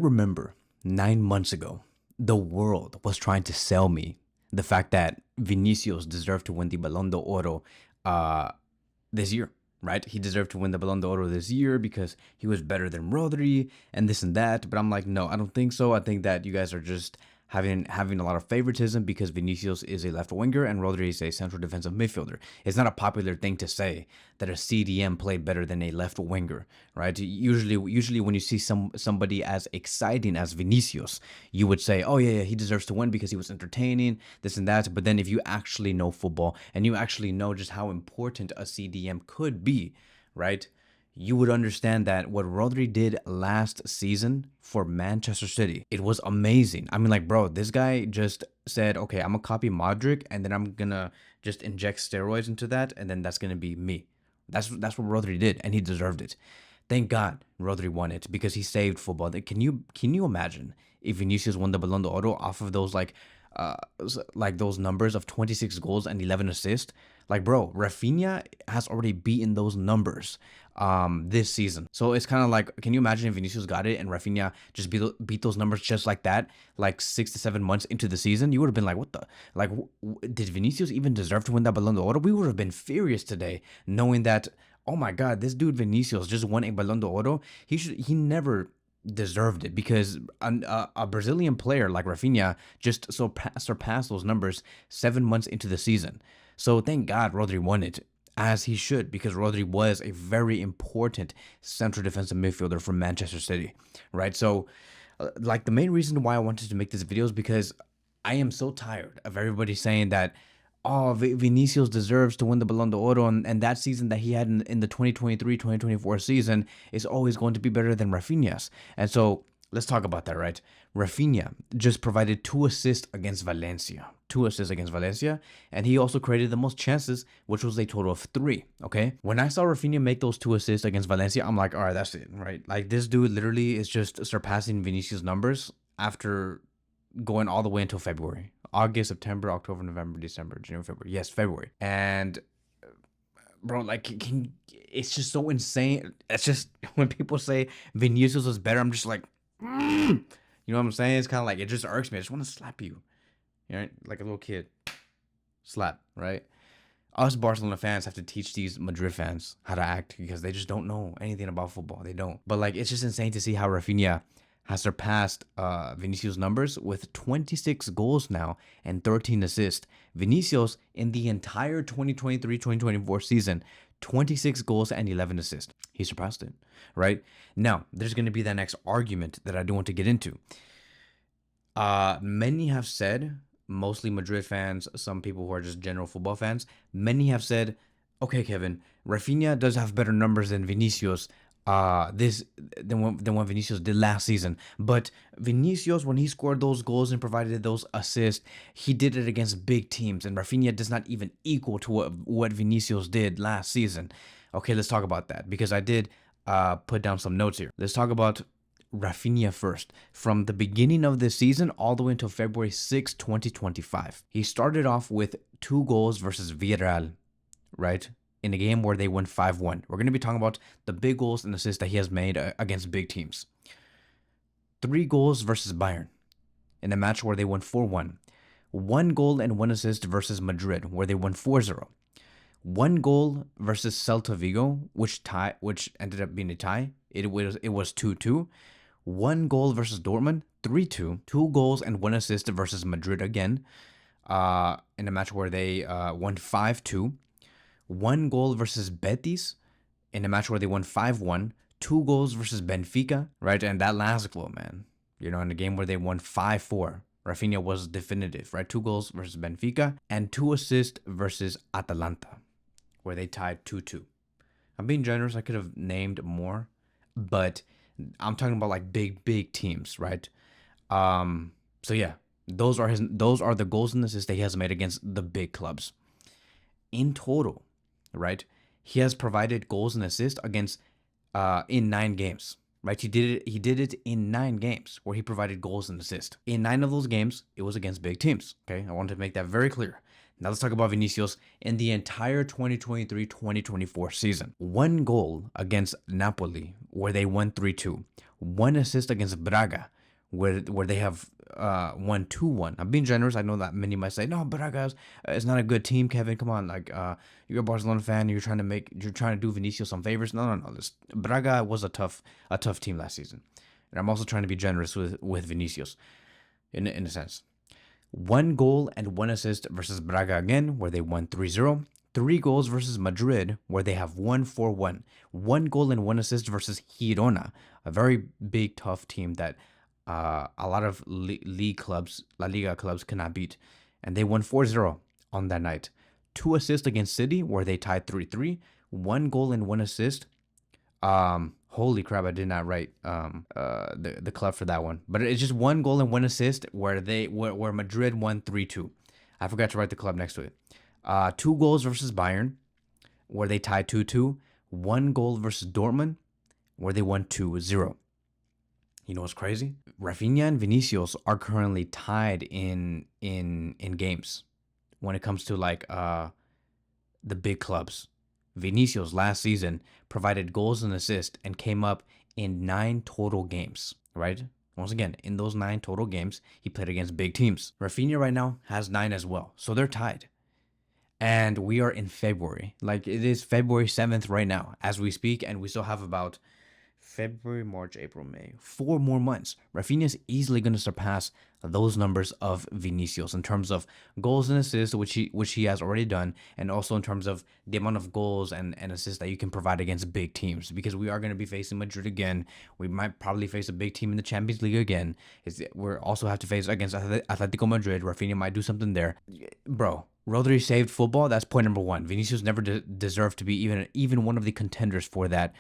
remember 9 months ago, the world was trying to sell me the fact that Vinicius deserved to win the Ballon d'Oro this year, right? He deserved to win the Ballon d'Oro this year because he was better than Rodri and this and that. But I'm like, no, I don't think so. I think that you guys are just having a lot of favoritism because Vinicius is a left winger and Rodri is a central defensive midfielder. It's not a popular thing to say that a CDM played better than a left winger, right? Usually when you see somebody as exciting as Vinicius, you would say, oh yeah, he deserves to win because he was entertaining, this and that. But then if you actually know football and you actually know just how important a CDM could be, right? You would understand that what Rodri did last season for Manchester City, it was amazing. I mean, like, bro, this guy just said, okay, I'm gonna copy Modric and then I'm gonna just inject steroids into that and then that's gonna be me. That's what Rodri did and he deserved it. Thank God Rodri won it because he saved football. Can you imagine if Vinicius won the Ballon d'Oro off of those like those numbers of 26 goals and 11 assists? Like, bro, Raphinha has already beaten those numbers this season. So it's kind of like, can you imagine if Vinicius got it and Raphinha just beat those numbers just like that, like 6 to 7 months into the season? You would have been like, what the, like, did Vinicius even deserve to win that Ballon d'Oro? We would have been furious today knowing that, oh my God, this dude Vinicius just won a Ballon d'Oro. He never deserved it because a Brazilian player like Raphinha just surpassed those numbers 7 months into the season. So thank God Rodri won it, as he should, because Rodri was a very important central defensive midfielder for Manchester City, right? So like the main reason why I wanted to make this video is because I am so tired of everybody saying that, oh, Vinicius deserves to win the Ballon d'Oro, and that season that he had in the 2023-2024 season is always going to be better than Raphinha's. And so let's talk about that, right? Raphinha just provided 2 assists against Valencia. 2 assists against Valencia, and he also created the most chances, which was a total of 3, okay? When I saw Raphinha make those 2 assists against Valencia, I'm like, all right, that's it, right? Like, this dude literally is just surpassing Vinicius' numbers after going all the way until February. August, September, October, November, December, January, February. Yes, February. And bro, like, it's just so insane. It's just when people say Vinicius was better, I'm just like, you know what I'm saying? It's kind of like, it just irks me. I just want to slap you, right? Like a little kid. Slap, right? Us Barcelona fans have to teach these Madrid fans how to act because they just don't know anything about football. They don't. But like, it's just insane to see how Raphinha has surpassed Vinicius' numbers with 26 goals now and 13 assists. Vinicius, in the entire 2023-2024 season, 26 goals and 11 assists. He surpassed it, right? Now, there's going to be that next argument that I do want to get into. Many have said, mostly Madrid fans, some people who are just general football fans, many have said, okay, Kevin, Raphinha does have better numbers than Vinicius, than what Vinicius did last season. But Vinicius, when he scored those goals and provided those assists, he did it against big teams, and Raphinha does not even equal to what Vinicius did last season. Okay, let's talk about that because I did put down some notes here. Let's talk about Raphinha first. From the beginning of this season all the way until February 6, 2025, he started off with 2 goals versus Villarreal, right? In a game where they won 5-1. We're going to be talking about the big goals and assists that he has made against big teams. 3 goals versus Bayern in a match where they won 4-1. 1 goal and 1 assist versus Madrid where they won 4-0. 1 goal versus Celta Vigo, which ended up being a tie. It was 2-2. 1 goal versus Dortmund, 3-2. 2 goals and 1 assist versus Madrid again, in a match where they won 5-2. 1 goal versus Betis in a match where they won 5-1. 2 goals versus Benfica, right? And that last goal, man, you know, in a game where they won 5-4, Raphinha was definitive, right? 2 goals versus Benfica and 2 assists versus Atalanta, where they tied 2-2. I'm being generous. I could have named more, but I'm talking about like big teams, right? So yeah, those are the goals and assists that he has made against the big clubs. In total, right, he has provided goals and assists against in 9 games, right? He did it in 9 games where he provided goals and assists. In 9 of those games, it was against big teams. Okay, I wanted to make that very clear. Now let's talk about Vinicius in the entire 2023-2024 season. 1 goal against Napoli where they won 3-2. 1 assist against Braga, where they have won 2-1. I'm being generous. I know that many might say, no, Braga is not a good team, Kevin. Come on, like you're a Barcelona fan. You're trying to do Vinicius some favors. No. Braga was a tough team last season, and I'm also trying to be generous with Vinicius, in a sense. 1 goal and 1 assist versus Braga again, where they won 3-0. 3 goals versus Madrid, where they have won 4-1. 1 goal and 1 assist versus Girona, a very big, tough team that a lot of league clubs, La Liga clubs, cannot beat. And they won 4-0 on that night. 2 assists against City, where they tied 3-3. 1 goal and 1 assist. Holy crap, I did not write the club for that one. But it's just 1 goal and 1 assist where Madrid won 3-2. I forgot to write the club next to it. 2 goals versus Bayern, where they tied 2-2. 1 goal versus Dortmund, where they won 2-0. You know what's crazy? Raphinha and Vinicius are currently tied in games when it comes to like the big clubs. Vinicius last season provided goals and assists and came up in 9 total games, right? Once again, in those 9 total games, he played against big teams. Raphinha right now has 9 as well, so they're tied. And we are in February. Like, it is February 7th right now as we speak, and we still have about February, March, April, May, 4 more months. Raphinha is easily going to surpass those numbers of Vinicius in terms of goals and assists, which he has already done, and also in terms of the amount of goals and assists that you can provide against big teams. Because we are going to be facing Madrid again. We might probably face a big team in the Champions League again. We're also have to face against Atletico Madrid. Raphinha might do something there. Bro, Rodri saved football. That's point number 1. Vinicius never deserved to be even one of the contenders for that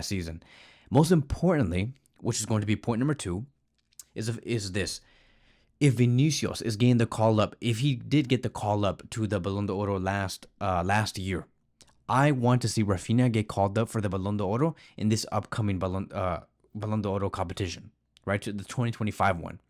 season. Most importantly, which is going to be point number 2, is this: if Vinicius is getting the call up, if he did get the call up to the Ballon d'Oro last year, I want to see Raphinha get called up for the Ballon d'Oro in this upcoming Ballon d'Oro competition, right? To the 2025 one.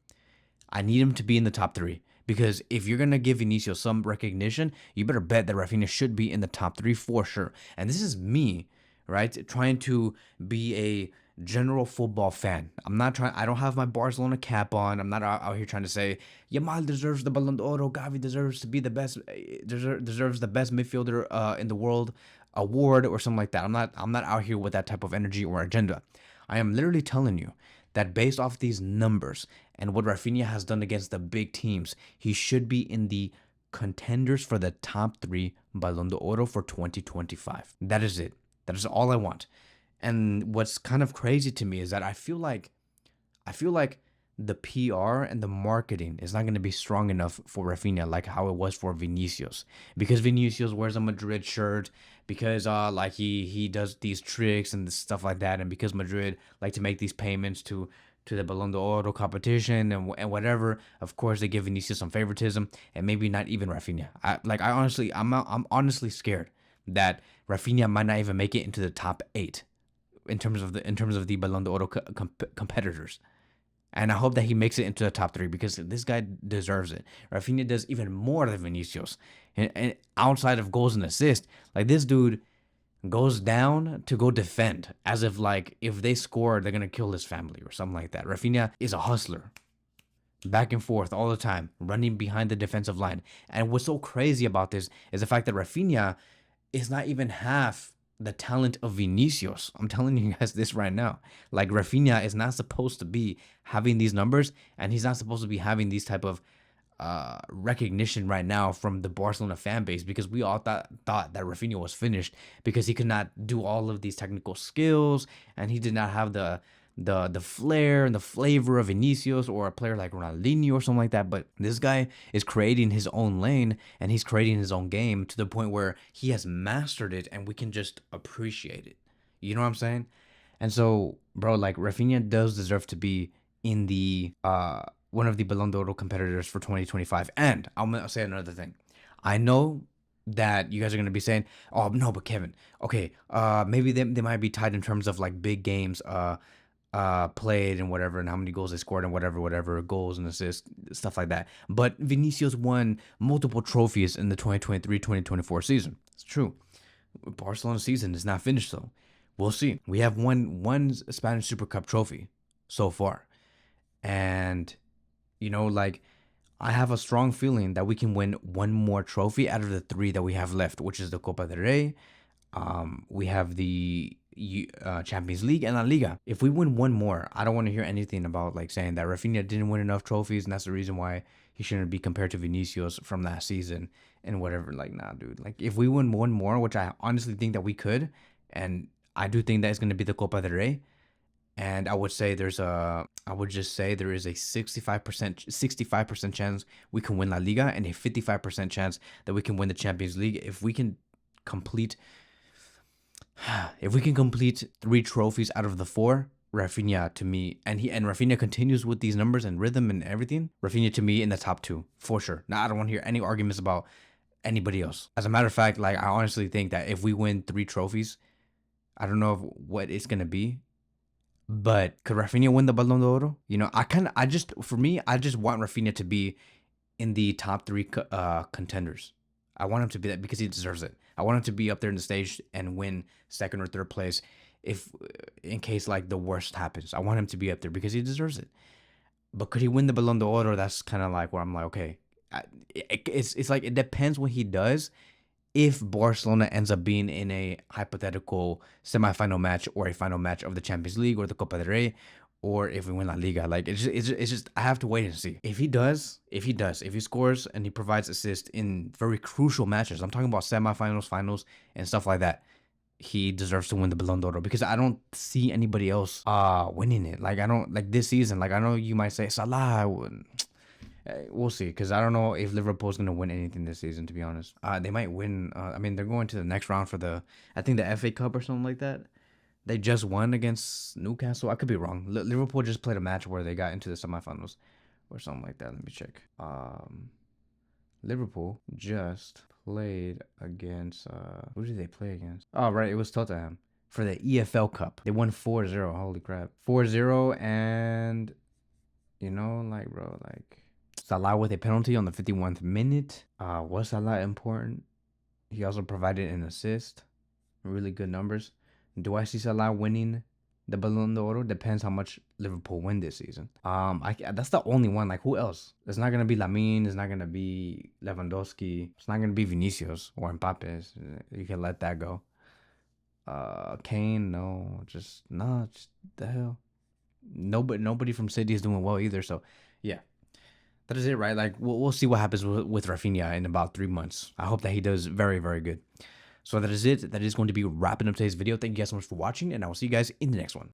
I need him to be in the top 3. Because if you're going to give Vinicius some recognition, you better bet that Raphinha should be in the top 3 for sure. And this is me, right, trying to be a general football fan. I don't have my Barcelona cap on. I'm not out here trying to say Yamal deserves the Ballon d'Oro, Gavi deserves to be the best, deserves the best midfielder in the world award or something like that. I'm not out here with that type of energy or agenda. I am literally telling you that based off these numbers and what Raphinha has done against the big teams, he should be in the contenders for the top 3 Ballon d'Oro for 2025. That is it. That is all I want. And what's kind of crazy to me is that I feel like the PR and the marketing is not going to be strong enough for Raphinha like how it was for Vinicius. Because Vinicius wears a Madrid shirt, because like he does these tricks and stuff like that, and because Madrid like to make these payments to the Ballon d'Oro competition and whatever, of course they give Vinicius some favoritism, and maybe not even Raphinha. I'm honestly scared that Raphinha might not even make it into the top 8 in terms of the Ballon d'Oro competitors. And I hope that he makes it into the top 3 because this guy deserves it. Raphinha does even more than Vinicius. And outside of goals and assists, like this dude goes down to go defend as if like if they score, they're going to kill his family or something like that. Raphinha is a hustler. Back and forth all the time, running behind the defensive line. And what's so crazy about this is the fact that Raphinha is not even half the talent of Vinicius. I'm telling you guys this right now. Like Raphinha is not supposed to be having these numbers, and he's not supposed to be having these type of recognition right now from the Barcelona fan base, because we all thought that Raphinha was finished because he could not do all of these technical skills, and he did not have the flair and the flavor of Vinicius or a player like Ronaldinho or something like that. But this guy is creating his own lane, and he's creating his own game to the point where he has mastered it, and we can just appreciate it. You know what I'm saying? And so, bro, like Raphinha does deserve to be in the one of the Ballon d'Oro competitors for 2025. And I'm gonna say another thing. I know that you guys are gonna be saying, "Oh no, but Kevin, okay, maybe they might be tied in terms of like big games, played and whatever, and how many goals they scored and whatever goals and assists, stuff like that." But Vinicius won multiple trophies in the 2023-2024 season. It's true. Barcelona's season is not finished though. We'll see. We have one Spanish Super Cup trophy so far, and like I have a strong feeling that we can win one more trophy out of the three that we have left, which is the Copa del Rey. We have the Champions League and La Liga. If we win one more, I don't want to hear anything about like saying that Raphinha didn't win enough trophies and that's the reason why he shouldn't be compared to Vinicius from last season and whatever. Like, nah, dude. Like, if we win one more, which I honestly think that we could, and I do think that it's going to be the Copa del Rey. And I would just say there is a 65% chance we can win La Liga and a 55% chance that we can win the Champions League if we can complete three trophies out of the four. Raphinha to me, and Raphinha continues with these numbers and rhythm and everything. Raphinha to me in the top two for sure. Now I don't want to hear any arguments about anybody else. As a matter of fact, like I honestly think that if we win three trophies, I don't know what it's gonna be, but could Raphinha win the Ballon d'Oro? I just want Raphinha to be in the top three contenders. I want him to be that because he deserves it. I want him to be up there in the stage and win second or third place if in case like the worst happens. I want him to be up there because he deserves it. But could he win the Ballon d'Oro? That's kind of like where I'm like, okay, it's like it depends what he does. If Barcelona ends up being in a hypothetical semifinal match or a final match of the Champions League or the Copa del Rey, or if we win La Liga, like it's just I have to wait and see. If he scores and he provides assists in very crucial matches, I'm talking about semifinals, finals, and stuff like that, he deserves to win the Ballon d'Oro because I don't see anybody else winning it. Like I don't like this season. Like I know you might say Salah. We'll see, because I don't know if Liverpool's going to win anything this season, to be honest. They might win. I mean, they're going to the next round for I think the FA Cup or something like that. They just won against Newcastle. I could be wrong. Liverpool just played a match where they got into the semifinals or something like that. Let me check. Liverpool just played against... who did they play against? Oh, right. It was Tottenham for the EFL Cup. They won 4-0. Holy crap. 4-0 and... like, bro, like... Salah with a penalty on the 51th minute. Was Salah important? He also provided an assist. Really good numbers. Do I see Salah winning the Ballon d'Oro? Depends how much Liverpool win this season. That's the only one. Like, who else? It's not gonna be Lamine. It's not gonna be Lewandowski. It's not gonna be Vinicius or Mbappe. You can let that go. Kane, no. Just the hell. Nobody from City is doing well either. So, yeah. That is it, right? Like, we'll see what happens with Raphinha in about 3 months. I hope that he does very, very good. So that is it. That is going to be wrapping up today's video. Thank you guys so much for watching, and I will see you guys in the next one.